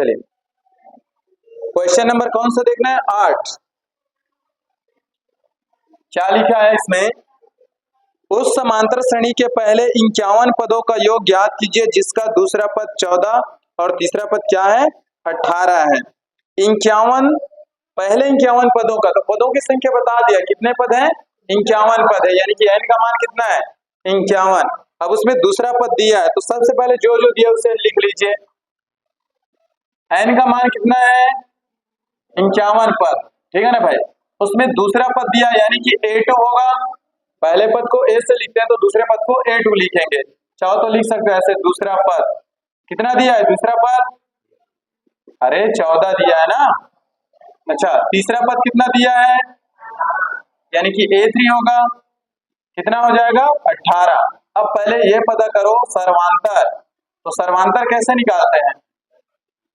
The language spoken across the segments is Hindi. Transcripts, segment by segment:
चलिए क्वेश्चन नंबर कौन सा देखना है? 8। क्या लिखा है इसमें? उस समांतर श्रेणी के पहले 51 पदों का योग ज्ञात कीजिए जिसका दूसरा पद 14 और तीसरा पद क्या है? 18 है। 51 पहले 51 पदों का, तो पदों की संख्या बता दिया, कितने पद हैं? 51 पद है, यानी कि n का मान कितना है? 51। अब उसमें दूसरा पद दिया है, तो सबसे पहले जो जो दिया उसे लिख लीजिए। n का मान कितना है? 51 पद, ठीक है ना भाई। उसमें दूसरा पद दिया यानी कि A2 होगा। पहले पद को A से लिखते हैं तो दूसरे पद को A2 लिखेंगे। चाहो तो लिख सकते हैं ऐसे। दूसरा पद कितना दिया है? दूसरा पद अरे 14 दिया है ना। अच्छा, तीसरा पद कितना दिया है? यानी कि A3 होगा। कितना हो जाएगा? 18। अब पहले ये पता करो सर्वांतर, तो सर्वांतर कैसे निकालते हैं?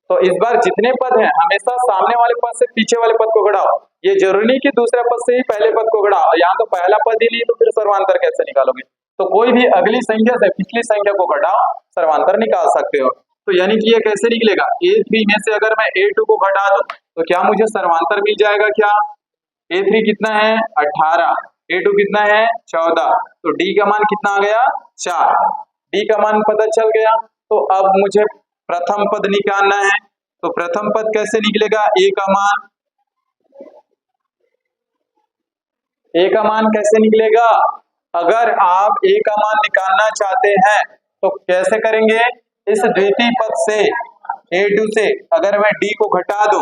तो इस बार जितने पद हैं हमेशा सामने वाले पद से पीछे वाले पद को घटाओ। ये जरूरी नहीं कि दूसरे पद से ही पहले पद को घटाओ। यहाँ तो पहला पद ही नहीं, तो फिर सर्वांतर कैसे निकालोगे? तो कोई भी अगली संख्या से पिछली संख्या को घटाओ, सर्वांतर निकाल सकते हो। तो यानी कि ये कैसे निकलेगा? A3 में से अगर मैं A2 को घटा दूं तो क्या मुझे सर्वांतर मिल जाएगा? क्या A3 कितना है? 18। A2 कितना है? 14। तो D का मान कितना आ गया? 4। D का मान पता चल गया। तो अब मुझे प्रथम पद निकालना है। तो प्रथम पद कैसे निकलेगा? A का मान कैसे निकलेगा? अगर आप A का मान निकालना चाहते हैं तो कैसे करेंगे? इस द्वितीय पद से A2 से अगर मैं D को घटा दूं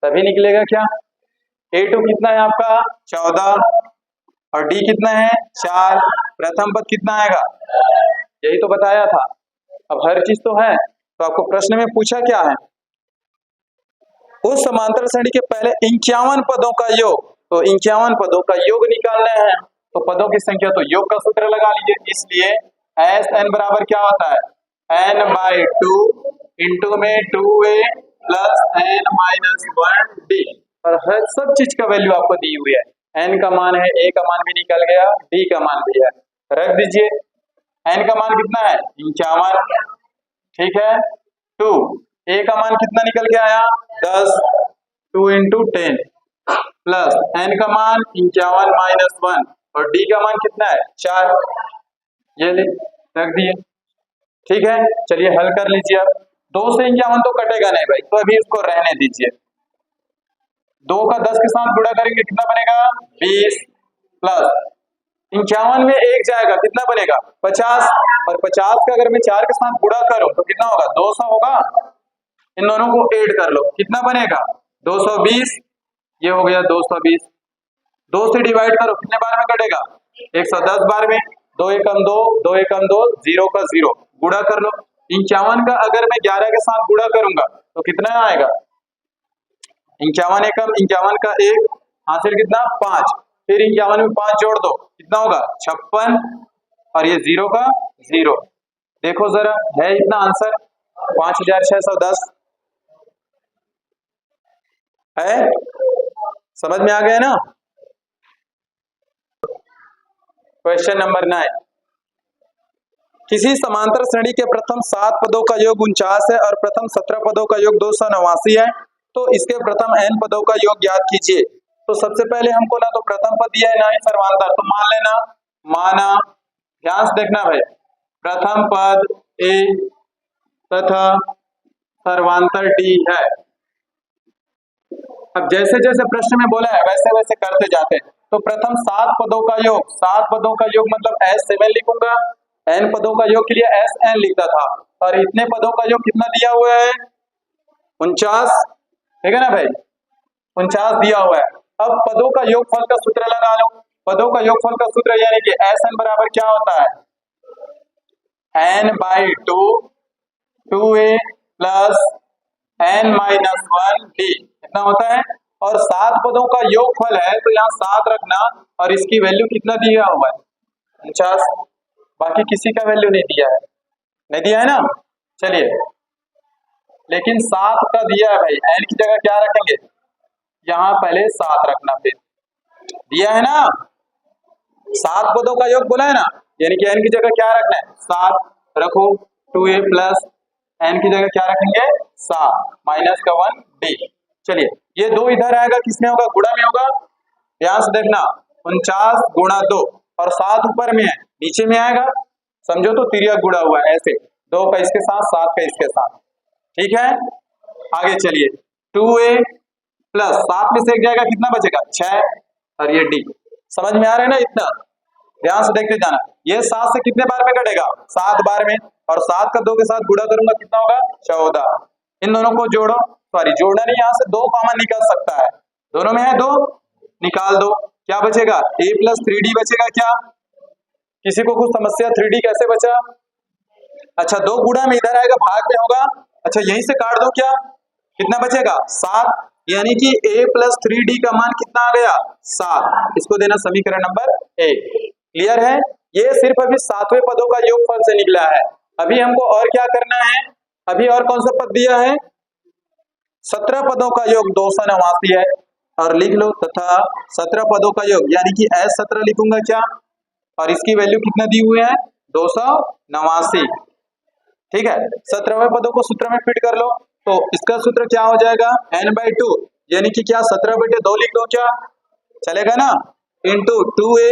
तभी निकलेगा। क्या A2 कितना है आपका? 14 और D कितना है? 4। प्रथम पद कितना आएगा? यही तो बताया था। अब हर चीज तो है, तो आपको प्रश्न में पूछा क्या है? उस समांतर श्रेणी के पहले 51 पदों का योग, तो 51 पदों का योग निकालना है। तो पदों की संख्या, तो योग का सूत्र लगा लीजिए। इसलिए SN बराबर क्या होता है? n/2 इंटू में 2a प्लस n-1d। और हर सब चीज का वैल्यू आपको दी हुई है। n का मान है, a का मान भी निकल गया, d का मान भी है, रख दीजिए। n का मान कितना है? 51, ठीक है। 2 a का मान कितना निकल के आया? 10। 2 इंटू 10 प्लस n का मान 51 माइनस 1 और d का मान कितना है? 4। ये रख दिए, ठीक है। चलिए हल कर लीजिए। अब 2 से 51 तो कटेगा नहीं भाई, तो अभी इसको रहने दीजिए। 2 का 10 के साथ गुणा करेंगे, कितना बनेगा? 20 प्लस 51 में 1 जाएगा, कितना बनेगा? 50। और 50 का अगर मैं 4 के साथ गुणा करूं तो कितना होगा? 200 होगा। इन दोनों को ऐड कर लो, कितना बनेगा? 220। ये हो गया 220। 2 से डिवाइड करो, कितने बार में कटेगा? 110 बार में। 2 एकम 2, 2 एकम 2, 0 का 0, गुणा कर लो। 51 का अगर मैं 11 के साथ गुणा करूंगा तो कितना आएगा? 51 एकम 51 का 1 हासिल कितना? 5। फिर 51 में 5 जोड़ दो, कितना होगा? 56। और ये 0 का 0। देखो जरा, है इतना आंसर 5610 है। समझ में आ गया ना? Question number 9। किसी समांतर श्रेणी के प्रथम 7 पदों का योग 49 है और प्रथम 17 पदों का योग 289 है, तो इसके प्रथम n पदों का योग ज्ञात कीजिए। तो सबसे पहले हमको ना तो प्रथम पद दिया है ना ही सर्वांतर, तो मान लेना, माना। ध्यान से देखना भाई, प्रथम पद A तथा सर्वांतर D है। अब जैसे जैसे प्रश्न में बोला है वैसे वैसे करते जाते हैं। तो प्रथम 7 पदों का योग, 7 पदों का योग मतलब S7 लिखूंगा। n पदों का योग के लिए SN लिखता था। और इतने पदों का योग कितना दिया हुआ है? 49, ठीक है ना भाई? 49 दिया हुआ है। अब पदों का योगफल का सूत्र लगा लो। पदों का योगफल का सूत्र यानी कि SN बराबर क्या होता है? n/2 2a प्लस n-1d कितना होता है? और 7 पदों का योगफल है तो यहाँ 7 रखना। और इसकी वैल्यू कितना दिया हुआ है? 49। बाकी किसी का वैल्यू नहीं दिया है, नहीं दिया है ना? चलिए, लेकिन 7 का दिया है भाई। n की जगह क्या रखेंगे? यहाँ पहले 7 रखना, फिर दिया है ना। 7 पदों का योग बोला है ना, यानी कि n की जगह क्या रखना है? 7 रखो। 2a प्लस एन की जगह क्या रखेंगे 7 माइनस का 1 डी। चलिए ये 2 इधर आएगा, किसमें होगा, गुणा में होगा। ध्यान से देखना 49 गुणा 2 और 7 ऊपर में है, नीचे में आएगा, समझो तो तिर्यक गुणा हुआ है ऐसे, 2 का इसके साथ 7 का इसके साथ। ठीक है, आगे चलिए 2a प्लस 7 में से एक जाएगा, कितना बचेगा 6 और ये डी। समझ में आ रहा है ना इतना, ध्यान से देखते जाना। ये 7 से कितने बार में कटेगा 7 बार में, और 7 का 2 के साथ गुणा करूंगा कितना होगा 14। इन दोनों को जोड़ो, सॉरी जोड़ना नहीं, यहाँ से 2 कॉमन निकल सकता है, दोनों में है 2, निकाल दो, क्या बचेगा a प्लस 3d बचेगा। क्या किसी को कुछ समस्या 3d कैसे बचा? अच्छा 2 गुणा में इधर आएगा, भाग में होगा, अच्छा यहीं से काट दो, क्या कितना बचेगा 7, यानी कि a प्लस 3d का मान कितना आ गया 7। इसको देना समीकरण नंबर 1। क्लियर है, ये सिर्फ अभी 7वें पदों का योगफल से निकला है। अभी हमको और क्या करना है, अभी और कौन सा पद दिया है, 17 पदों का योग 289 है, और लिख लो तथा 17 पदों का योग यानी कि S17 लिखूंगा क्या, और इसकी वैल्यू कितना दी हुई है 289। ठीक है, 17वें पदों को सूत्र में फिट कर लो, तो इसका सूत्र क्या हो जाएगा n/2, यानी कि क्या 17/2 लिख दो, क्या चलेगा ना, इंटू 2a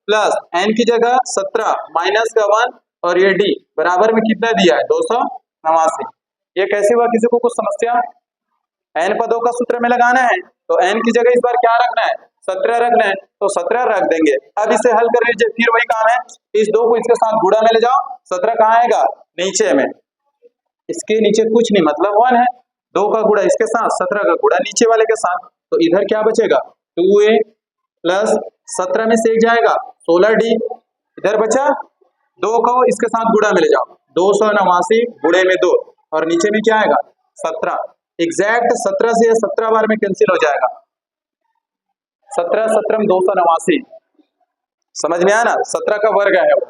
प्लस n की जगह 17 माइनस का 1 और ये d बराबर में कितना दिया है 289। ये कैसे हुआ, किसी को कुछ समस्या? n पदों का सूत्र में लगाना है तो n की जगह इस बार क्या रखना है 17 रखना है, तो 17 रख देंगे। अब इसे हल कर लीजिए, फिर वही काम है, इस 2 को इसके साथ गुणा में ले जाओ, 17 कहाँ आएगा नीचे में, इसके नीचे कुछ नहीं मतलब 1 है, 2 का गुणा इसके साथ 17 का गुणा नीचे वाले के साथ, तो इधर क्या बचेगा 2a प्लस 17 में से एक जाएगा 16d, इधर बचा 2 को इसके साथ गुणा में ले जाओ, 289 गुणे में 2 और नीचे में क्या आएगा 17, एग्जैक्ट 17 से 17 बार में कैंसिल हो जाएगा, 17 17 में 289, समझ में आया ना, 17 का वर्ग है वो।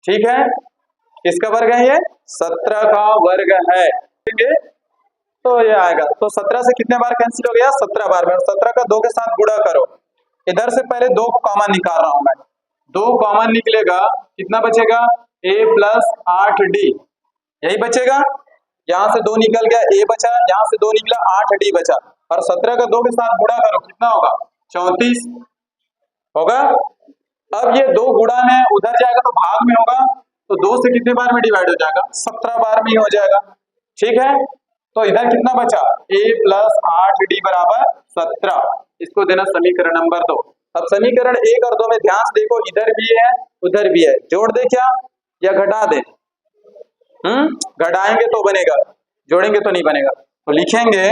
ठीक है, किसका वर्ग है ये 17 का वर्ग है, तो ये आएगा, तो 17 से कितने बार कैंसिल हो गया 17 बार में, और 17 का 2 के साथ गुणा करो, इधर से पहले 2 को कॉमन निकाल रहा हूं मैं, 2 कॉमन निकलेगा, कितना बचेगा a प्लस 8d, यही बचेगा, यहाँ से 2 निकल गया a बचा, यहाँ से 2 निकला 8d बचा, और 17 का 2 के साथ गुणा करो कितना होगा 34 होगा। अब ये 2 गुणा में उधर जाएगा तो भाग में होगा, तो 2 से कितने बार में डिवाइड हो जाएगा 17 बार में ही हो जाएगा। ठीक है, तो इधर कितना बचा a प्लस 8d बराबर 17, इसको देना समीकरण नंबर 2। अब समीकरण 1 और 2 में ध्यान से देखो, इधर भी है उधर भी है, जोड़ दे क्या या घटा दे, घटाएंगे तो बनेगा, जोड़ेंगे तो नहीं बनेगा, तो लिखेंगे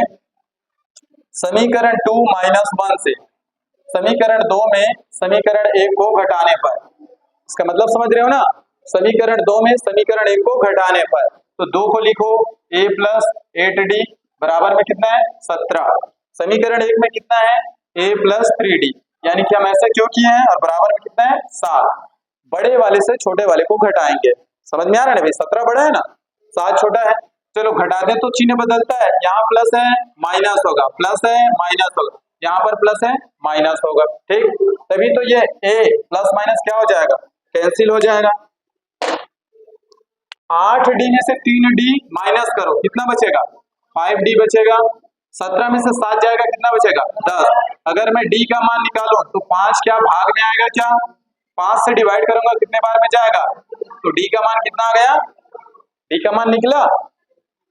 समीकरण 2 माइनस 1 से समीकरण 2 में समीकरण 1 को घटाने पर, इसका मतलब समझ रहे हो ना, समीकरण 2 में समीकरण 1 को घटाने पर, तो 2 को लिखो a प्लस 8d बराबर में कितना है 17, समीकरण 1 में कितना है a प्लस 3d, यानी कि हम ऐसे क्यों किए हैं, और बराबर में कितना है 7, बड़े वाले से छोटे वाले को घटाएंगे, समझ में आ रहा है ना भाई, 17 बड़ा है ना 7 छोटा है, चलो घटा दे तो चिन्ह बदलता है, यहाँ प्लस है माइनस होगा, प्लस है माइनस होगा, यहाँ पर प्लस है माइनस होगा, ठीक, तभी तो ये a प्लस माइनस क्या हो जाएगा कैंसिल हो जाएगा, 8d में से 3d माइनस करो कितना बचेगा 5d बचेगा, 17 में से 7 जाएगा कितना बचेगा 10, अगर मैं d का मान निकालूं तो 5 क्या भाग में आएगा, क्या 5 से डिवाइड करूंगा कितने बार में जाएगा, तो d का मान कितना आ गया, d का मान निकला।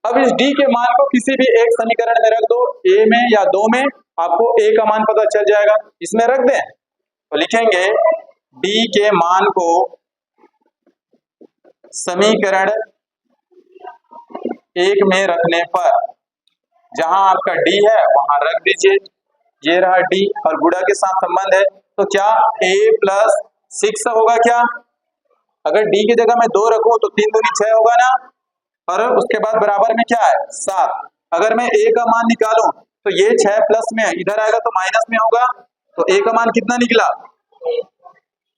अब इस d के मान को किसी भी एक समीकरण में रख दो, a में या 2 में, आपको a का मान पता चल जाएगा, इसमें रख दें तो लिखेंगे d के मान को समीकरण 1 में रखने पर, जहां आपका d है वहां रख दीजिए, ये रहा d और गुणा के साथ संबंध है, तो क्या a प्लस 6 होगा, क्या अगर d की जगह मैं 2 रखूं तो 3 दूनी 6 होगा ना, और उसके बाद बराबर में क्या है 7, अगर मैं a का मान निकालूं तो ये 6 प्लस में इधर आएगा तो माइनस में होगा, तो a का मान कितना निकला,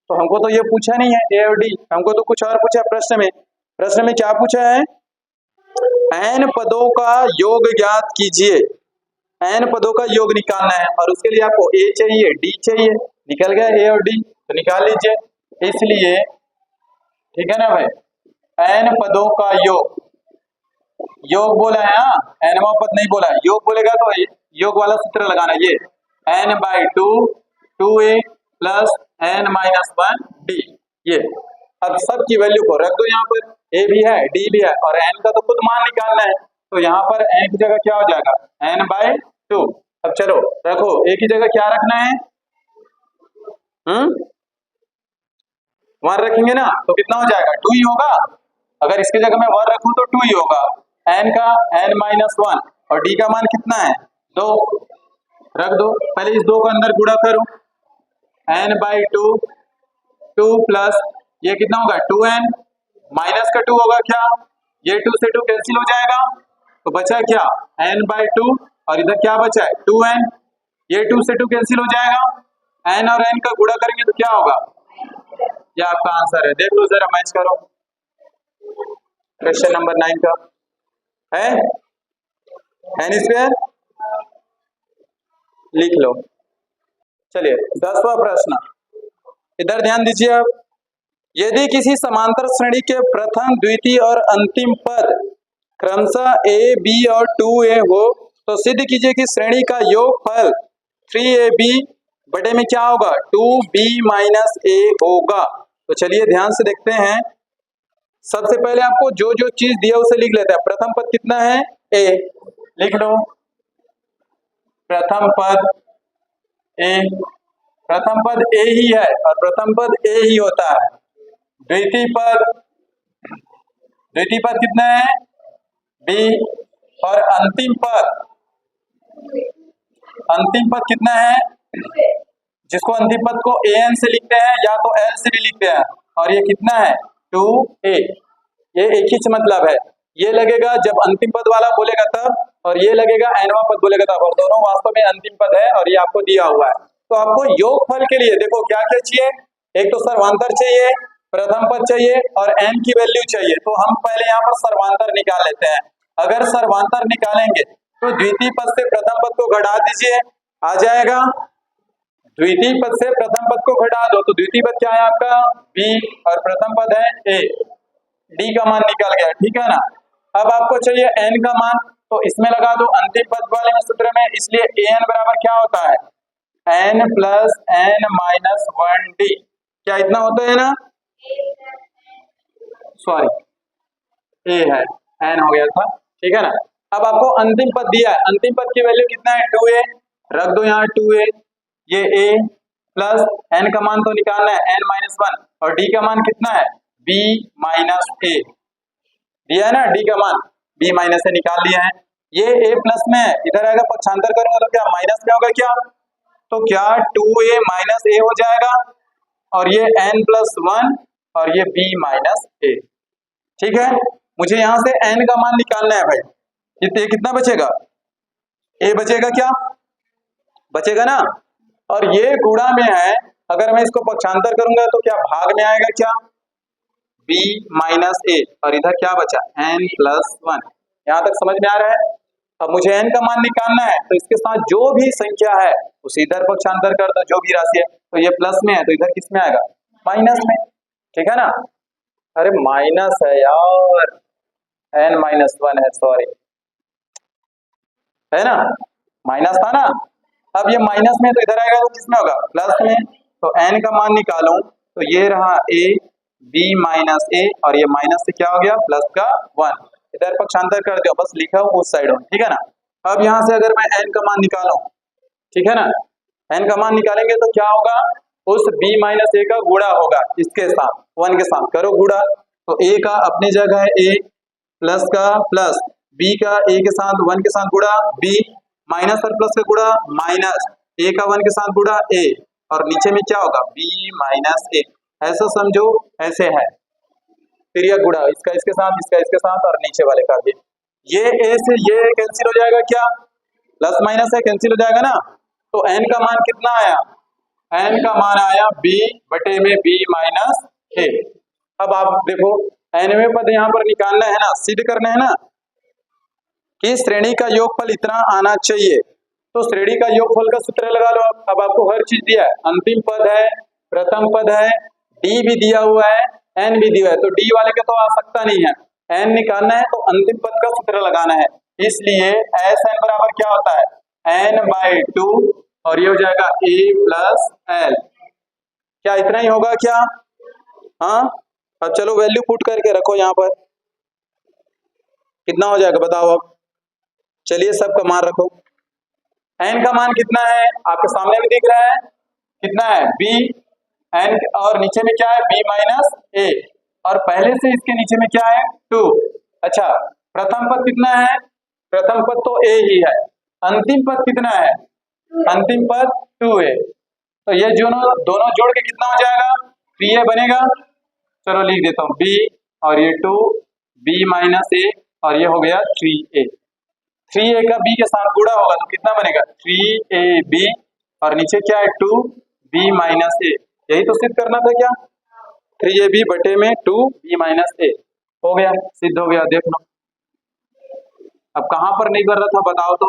तो हमको तो ये पूछा नहीं है a और d, हमको तो कुछ और पूछा प्रश्न में क्या पूछा है, n पदों का योग ज्ञात कीजिए, n पदों का योग निकालना है, और उसके लिए आपको a चाहिए d चाहिए, निकल गया a और d, तो निकाल लीजिए, इसलिए ठीक है ना भाई, n पदों का योग योग बोला है, हाँ एनवा पद नहीं बोला है। योग बोलेगा तो योग वाला सूत्र लगाना, ये n/2 2a प्लस n-1d। ये अब सब की वैल्यू को रख दो, यहाँ पर a भी है d भी है और n का तो खुद मान निकालना है, तो यहाँ पर n की जगह क्या हो जाएगा n/2। अब चलो रखो, a की जगह क्या रखना है, 1 रखेंगे ना, तो कितना हो जाएगा 2 ही होगा। अगर इसकी जगह मैं 1 रखूं तो 2 ही होगा। n का n-1 और d का मान कितना है 2, रख दो। पहले इस 2 को अंदर गुणा करो, n/2 2 प्लस ये कितना होगा 2n, माइनस का 2 होगा क्या, ये 2 से 2 कैंसिल हो जाएगा, तो बचा क्या n/2 और इधर क्या बचा है 2n, ये 2 से 2 कैंसिल हो जाएगा, n और n का गुणा करेंगे तो क्या होगा, ये आपका आंसर है। देख लो जरा, मैच करो क्वेश्चन नंबर 9 का है n² लिख लो। चलिए 10वां प्रश्न, इधर ध्यान दीजिए। अब यदि किसी समांतर श्रेणी के प्रथम द्वितीय और अंतिम पद क्रमशः a b और 2a हो तो सिद्ध कीजिए कि श्रेणी का योगफल 3ab बटे में क्या होगा 2b माइनस a होगा। तो चलिए ध्यान से देखते हैं। सबसे पहले आपको जो जो चीज दिया उसे लिख लेते हैं। प्रथम पद कितना है a, लिख लो प्रथम पद a, प्रथम पद a ही है और प्रथम पद a ही होता है। द्वितीय पद कितना है b और अंतिम पद कितना है, जिसको अंतिम पद को an से लिखते हैं या तो l से भी लिखते हैं, और ये कितना है 2a। ये एक ही मतलब है, ये लगेगा जब अंतिम पद वाला बोलेगा तब, और ये लगेगा nवां पद बोलेगा तब, और दोनों वास्तव में अंतिम पद है और ये आपको दिया हुआ है। तो आपको योगफल के लिए देखो क्या क्या चाहिए, एक तो सर्वांतर चाहिए, प्रथम पद चाहिए और n की वैल्यू चाहिए। तो हम पहले यहाँ पर सर्वांतर निकाल लेते हैं। अगर सर्वांतर निकालेंगे तो द्वितीय पद से प्रथम पद को घटा दीजिए, आ जाएगा। द्वितीय पद से प्रथम पद को घटा दो तो द्वितीय पद क्या है आपका b और प्रथम पद है a, d का मान निकल गया, ठीक है ना। अब आपको चाहिए n का मान, तो इसमें लगा दो अंतिम पद वाले में सूत्र में, इसलिए an बराबर क्या होता है n प्लस n-1d, क्या इतना होता है ना, सॉरी a है, n हो गया था, ठीक है ना। अब आपको अंतिम पद दिया है, अंतिम पद की वैल्यू कितना है 2a, रख दो यहाँ 2a, ये a प्लस n का मान तो निकालना है n-1 और d का मान कितना है b माइनस a, दिया है ना d का मान b माइनस a निकाल लिया है। ये a प्लस में है, इधर आएगा पक्षांतर करूंगा तो क्या माइनस में होगा क्या, तो क्या 2a माइनस a हो जाएगा और ये n+1 और ये b माइनस a, ठीक है। मुझे यहाँ से n का मान निकालना है भाई, ये कितना बचेगा a बचेगा, क्या बचेगा ना, और ये गुणा में है, अगर मैं इसको पक्षांतर करूंगा तो क्या भाग में आएगा क्या b माइनस a, और इधर क्या बचा n+1। यहाँ तक समझ में आ रहा है। अब मुझे n का मान निकालना है तो इसके साथ जो भी संख्या है उसे इधर पक्षांतर कर दो, जो भी राशि है, तो ये प्लस में है तो इधर किस में आएगा माइनस में, ठीक है ना। अरे माइनस है यार, n-1 है, सॉरी, है ना, माइनस था ना। अब ये माइनस में तो इधर आएगा तो किसमें होगा प्लस में, तो n का मान निकालूं तो ये रहा a b माइनस a और ये माइनस से क्या हो गया प्लस का 1, इधर पक्षांतर कर दो, बस लिखा हूं उस साइड, ठीक है ना। अब यहाँ से अगर मैं n का मान निकालूं, ठीक है ना, n का मान निकालेंगे तो क्या होगा, उस b माइनस a का गुणा होगा इसके साथ 1 के साथ, करो गुणा, तो a का अपनी जगह है a प्लस का प्लस, b का a के साथ 1 के साथ गुणा b, माइनस और प्लस का गुणा माइनस, a का 1 के साथ गुणा a, और नीचे में क्या होगा b माइनस a, ऐसा समझो, ऐसे है। फिर यह गुणा इसका इसके साथ, इसका इसके साथ और नीचे वाले का भी, ये a से ये कैंसिल हो जाएगा, क्या प्लस माइनस है कैंसिल हो जाएगा ना। तो n का मान कितना आया, n का मान आया b बटे में b माइनस a। अब आप देखो nवें पद यहाँ पर निकालना है ना, सिद्ध करना है ना कि श्रेणी का योगफल इतना आना चाहिए, तो श्रेणी का योगफल का सूत्र लगा लो। अब आपको हर चीज दिया है, अंतिम पद है, प्रथम पद है, d भी दिया हुआ है, n भी दिया है, तो d वाले के तो आ सकता नहीं है, n निकालना है तो अंतिम पद का सूत्र लगाना है, इसलिए Sn बराबर क्या होता है n/2 और ये हो जाएगा a प्लस l। क्या इतना ही होगा क्या? हाँ, अब चलो वैल्यू पुट करके रखो यहाँ पर, कितना हो जाएगा बताओ अब। चलिए सबका मान रखो। n का मान कितना है आपके सामने भी दिख रहा है, कितना है b n, और नीचे में क्या है b माइनस a, और पहले से इसके नीचे में क्या है 2। अच्छा, प्रथम पद कितना है? प्रथम पद तो a ही है। अंतिम पद कितना है? अंतिम पद 2 है। तो ये दोनों जोड़ के कितना हो जाएगा? 3a बनेगा। चलो लिख देता हूँ b और ये 2 b माइनस a और ये हो गया 3a। 3a का b के साथ गुणा होगा तो कितना बनेगा? 3ab और नीचे क्या है 2b माइनस a। यही तो सिद्ध करना था क्या? 3ab बटे में 2b माइनस a हो गया, सिद्ध हो गया। देख लो अब कहाँ पर नहीं कर रहा था बताओ तो।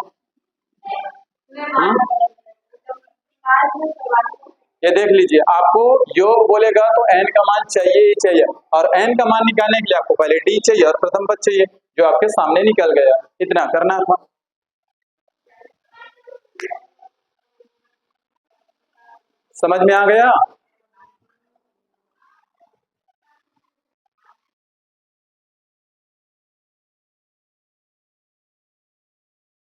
ये देख लीजिए, आपको योग बोलेगा तो n का मान चाहिए ही चाहिए, और n का मान निकालने के लिए आपको पहले d चाहिए और प्रथम पद चाहिए, जो आपके सामने निकल गया। इतना करना था। समझ में आ गया?